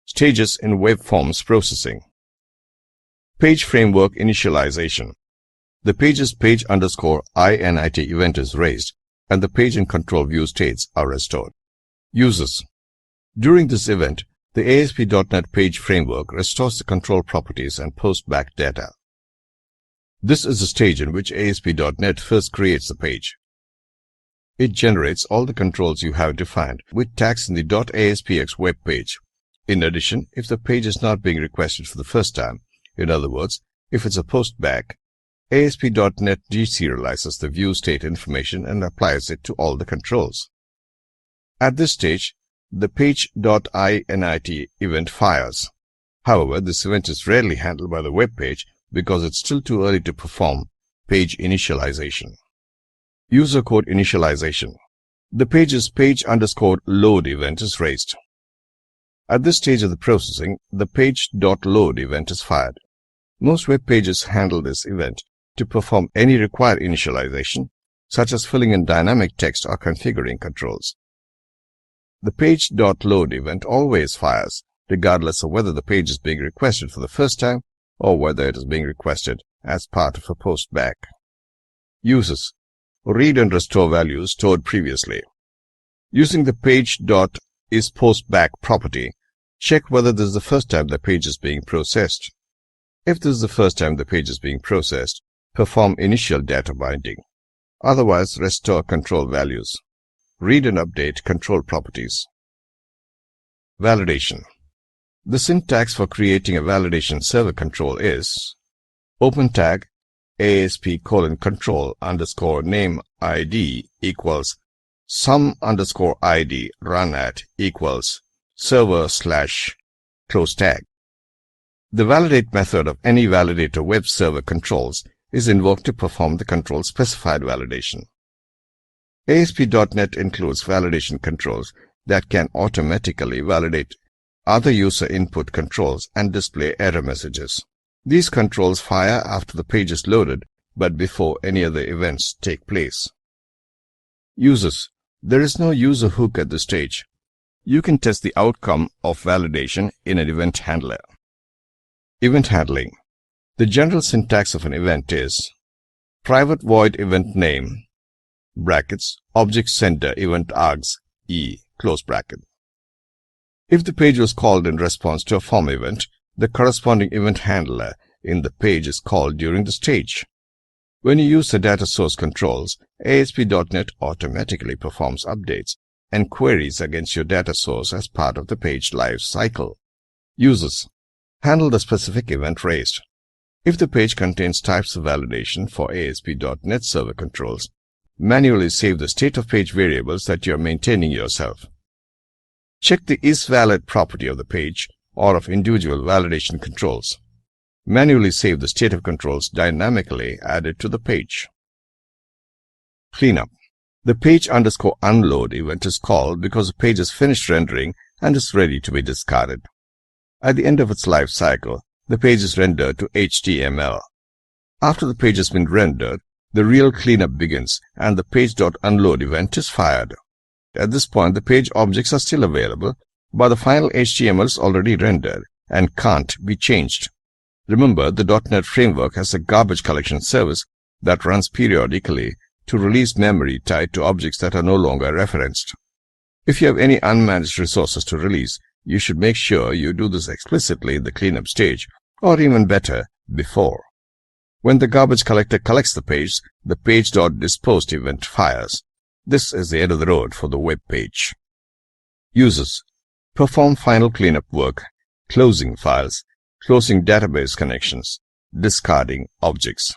Stages in web forms processing. Page framework initialization. The page's page_init event is raised and the page and control view states are restored. Uses. During this event, the ASP.NET Page Framework restores the control properties and post-back data. This is the stage in which ASP.NET first creates the page. It generates all the controls you have defined with tags in the .aspx web page. In addition, if the page is not being requested for the first time, in other words, if it's a post-back, ASP.NET deserializes the view state information and applies it to all the controls. At this stage, the page.init event fires. However, this event is rarely handled by the web page because it's still too early to perform page initialization. User code initialization. The page's page_load event is raised. At this stage of the processing, the page.load event is fired. Most web pages handle this event to perform any required initialization, such as filling in dynamic text or configuring controls. The page.load event always fires, regardless of whether the page is being requested for the first time or whether it is being requested as part of a post-back. Uses. Read and restore values stored previously. Using the page.isPostBack property, check whether this is the first time the page is being processed. If this is the first time the page is being processed, perform initial data binding. Otherwise, restore control values. Read and update control properties. Validation. The syntax for creating a validation server control is open tag ASP:control_name ID equals sum_ID run at equals server/close tag. The validate method of any validator web server controls is invoked to perform the control specified validation. ASP.NET includes validation controls that can automatically validate other user input controls and display error messages. These controls fire after the page is loaded, but before any other events take place. Uses. There is no user hook at this stage. You can test the outcome of validation in an event handler. Event handling. The general syntax of an event is private void event name brackets object sender event args e close bracket. If the page was called in response to a form event, the corresponding event handler in the page is called during the stage. When you use the data source controls, ASP.NET automatically performs updates and queries against your data source as part of the page life cycle. Uses. Handle the specific event raised. If the page contains types of validation for ASP.NET server controls, manually save the state of page variables that you are maintaining yourself. Check the isValid property of the page or of individual validation controls. Manually save the state of controls dynamically added to the page. Cleanup. The page_unload event is called because the page is finished rendering and is ready to be discarded. At the end of its life cycle, the page is rendered to HTML. After the page has been rendered, the real cleanup begins and the page.unload event is fired. At this point, the page objects are still available, but the final HTML is already rendered and can't be changed. Remember, the .NET Framework has a garbage collection service that runs periodically to release memory tied to objects that are no longer referenced. If you have any unmanaged resources to release, you should make sure you do this explicitly in the cleanup stage, or even better, before. When the garbage collector collects the page.disposed event fires. This is the end of the road for the web page. Uses. Perform final cleanup work, closing files, closing database connections, discarding objects.